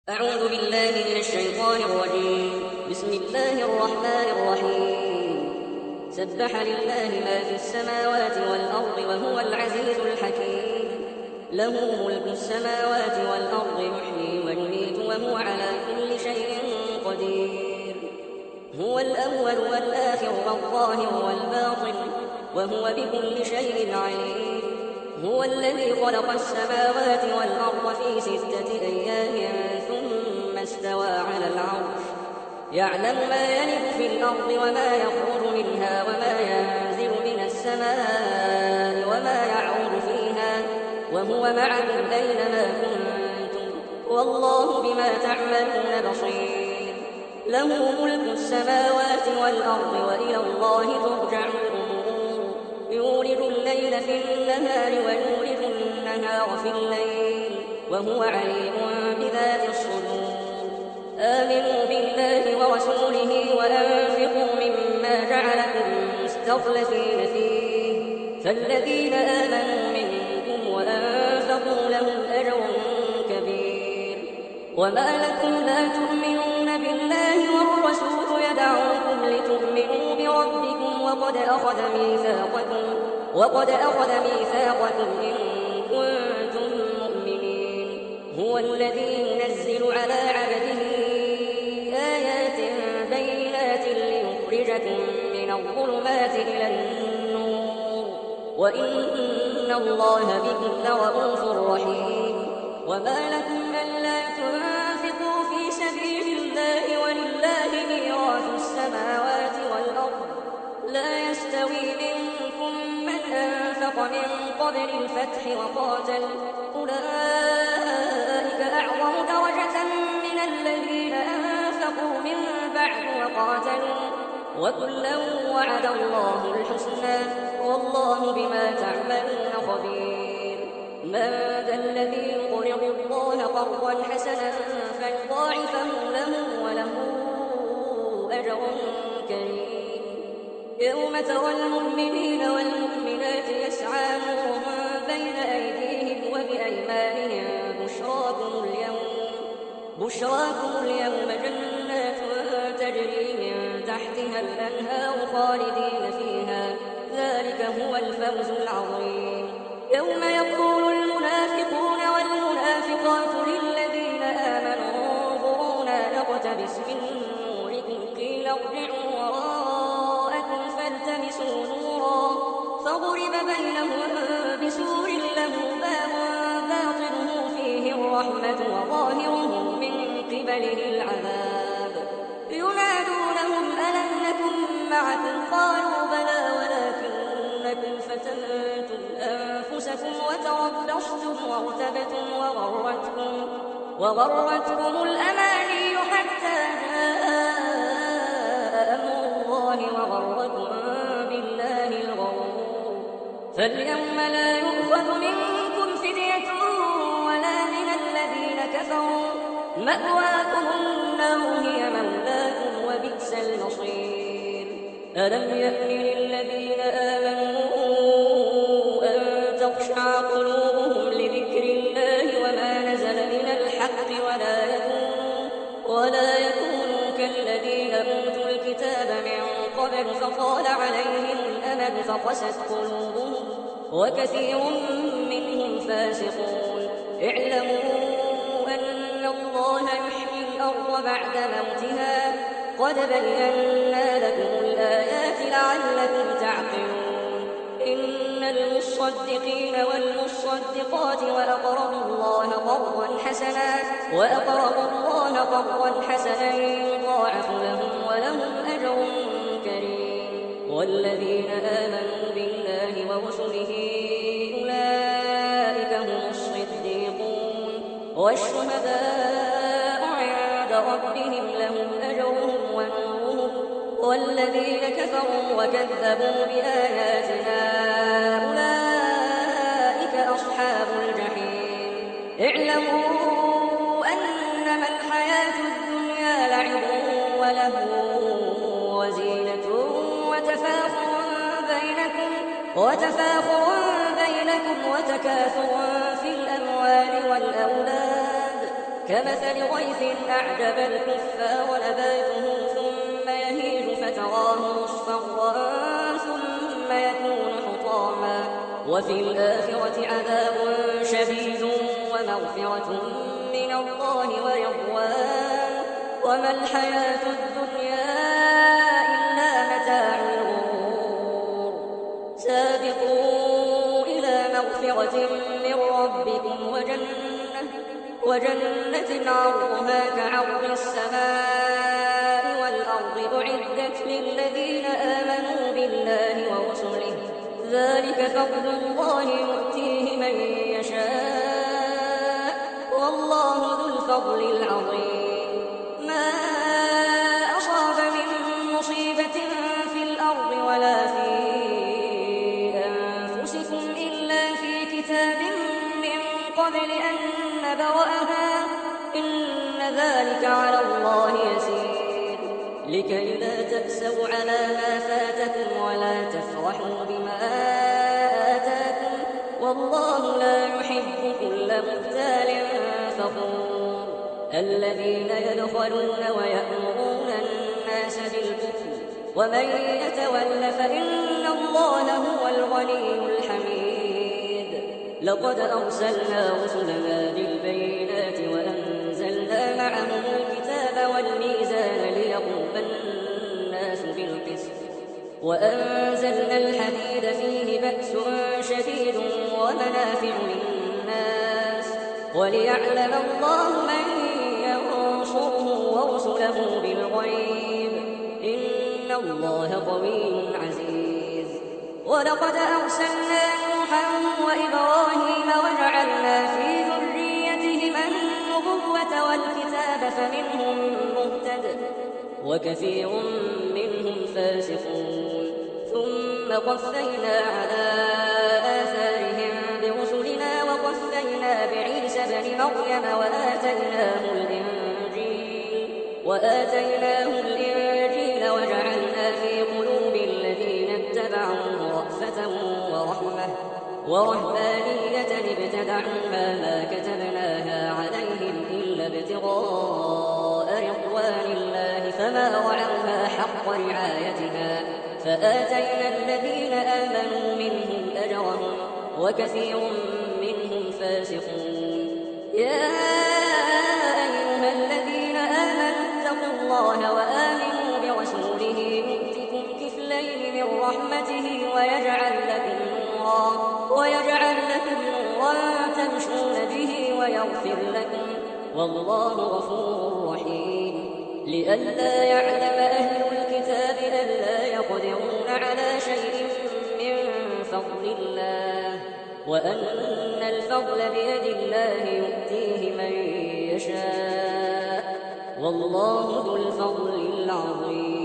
أعوذ بالله من الشيطان الرجيم. بسم الله الرحمن الرحيم. سبح لله ما في السماوات والأرض وهو العزيز الحكيم. له ملك السماوات والأرض يحيي ويميت وهو على كل شيء قدير. هو الأول والآخر والظاهر والباطن وهو بكل شيء عليم. هو الذي خلق السماوات والأرض في 6 أيام ثم استوى على العرش. يعلم ما يلج في الأرض وما يخرج منها وما ينزل من السماء وما يعرج فيها وهو معكم أينما كنتم والله بما تعملون بصير. له ملك السماوات والأرض وإلى الله ترجع الأمور. يولج الليل في النهار ويولج النهار في الليل وهو عليم بذات الصدور. آمنوا بالله ورسوله وأنفقوا مما جعلكم مستخلفين فيه فالذين آمنوا منكم وأنفقوا لهم أجر كبير. وما لكم لا تؤمنون بالله والرسول يدعوكم لتؤمنوا بربكم وقد أخذ ميثاقكم إن كنتم مؤمنين. هو الذي ينزل على عبده آيات بينات ليخرجكم من الظلمات إلى النور وإن الله بكم لرءوف رحيم. وما لكم ألا تنفقوا في سبيل الله ولله ميراث السماوات والأرض لا يستوي منكم من أنفق من قبل الفتح وقاتل أولئك أعظم درجة من الذين أنفقوا من بعد وقاتلوا وكلا وعد الله الحسنى والله بما تعملون خبير. من ذا الذي يقرض الله قرضا حسنا فيضاعفه له وله أجر كريم. يوم ترى المؤمنين والمؤمنات يسعى نورهم بين أيديهم وبأيمانهم بشراكم اليوم جنات تجري من تحتها الأنهار خالدين فيها ذلك هو الفوز العظيم. يوم يقول المنافقون والمنافقات للذين آمنوا انظرونا نقتبس من نوركم قيل ارجعوا وراءكم فالتمسوا نورا فضرب بينهم بسور له باب باطنه فيه الرحمة وظاهره من قبله العذاب. ينادونهم ألم نكن معكم قالوا بلى ولكنكم فتنتم أنفسكم وتربصتم وارتبتم وغرتكم الأماني حتى جاء أمر الله وغركم بالله الغرور. فاليوم لا يؤخذ منكم فدية ولا من الذين كفروا مأواكم النار هي مولاكم وبئس المصير. ألم يأن للذين آمنوا أن تخشع قلوبهم لذكر الله وما نزل من الحق ولا يكونوا كالذين أوتوا الكتاب من قبل فطال عليهم الأمد فقست قلوبهم وكثير منهم فاسقون. اعلموا أن الله يحيي الأرض بعد موتها قد بينا لكم الآيات لعلكم تعقلون. إن المصدقين والمصدقات وأقرضوا الله قرضا حسنا يضاعف لهم ولهم أجر كريم. والذين آمنوا بالله ورسله أولئك هم الصديقون والشهداء عند ربهم لهم أجرهم ونورهم. والذين كفروا وكذبوا بآياتنا أولئك أصحاب الجحيم. اعلموا أنما الحياة الدنيا لعب ولهو وزينة وتفاخر بينكم وتكاثر في الأموال والأولاد كمثل غيث أعجب الكفار نباته ثم يهيج فتراه مصفرا ثم يكون حطاما وفي الآخرة عذاب شديد ومغفرة من الله ورضوان وما الحياة الدنيا إلا متاع الغرور سابقوا إلى مغفرة من ربكم وجنة عرضها كعرض السماء والأرض أعدت للذين آمنوا بالله ورسله ذلك فضل الله يؤتيه من يشاء والله ذو الفضل العظيم ما أصاب من مصيبة في الأرض ولا في أنفسكم إلا في كتاب من قبل أن نبرأها إن ذلك على الله يسير لكي لا تأسوا على ما فاتكم ولا تفرحوا بما آتاكم والله لا يحب كل مختال فخور الذين يبخلون ويأمرون الناس بالبخل ومن يتول فإن الله هو الغني الحميد لقد أرسلنا رسلنا بالبينات وأنزلنا معهم الكتاب والميزان ليقوم الناس بالقسط وأنزلنا الحديد فيه بأس شديد ومنافع للناس وليعلم الله من ينصره ورسله بالغيب إن الله قوي عزيز ولقد أرسلنا نوحا وإبراهيم وجعلنا في ذريتهما النبوة والكتاب فمنهم مهتد وكثير منهم فاسقون ثم قفينا على آثارهم برسلنا وقفينا بعيسى ابن مريم وآتيناه الإنجيل وجعلنا في قلوب الذين اتبعوه رأفة ورحمة ورهبانية ابتدعوها ما كتبناها عليهم إلا ابتغاء رضوان الله فما رعوها حق رعايتها فآتينا الذين آمنوا منهم أجرهم وكثير منهم فاسقون يا أيها الذين آمنوا اتقوا الله وآمنوا برسوله يؤتكم كفلين من رحمته ويجعل لكم نورا تمشون به ويغفر لكم والله غفور رحيم لئلا يعلم أهل الكتاب ألا يقدرون على شيء من فضل الله وأن الفضل بيد الله يؤتيه من يشاء والله ذو الفضل العظيم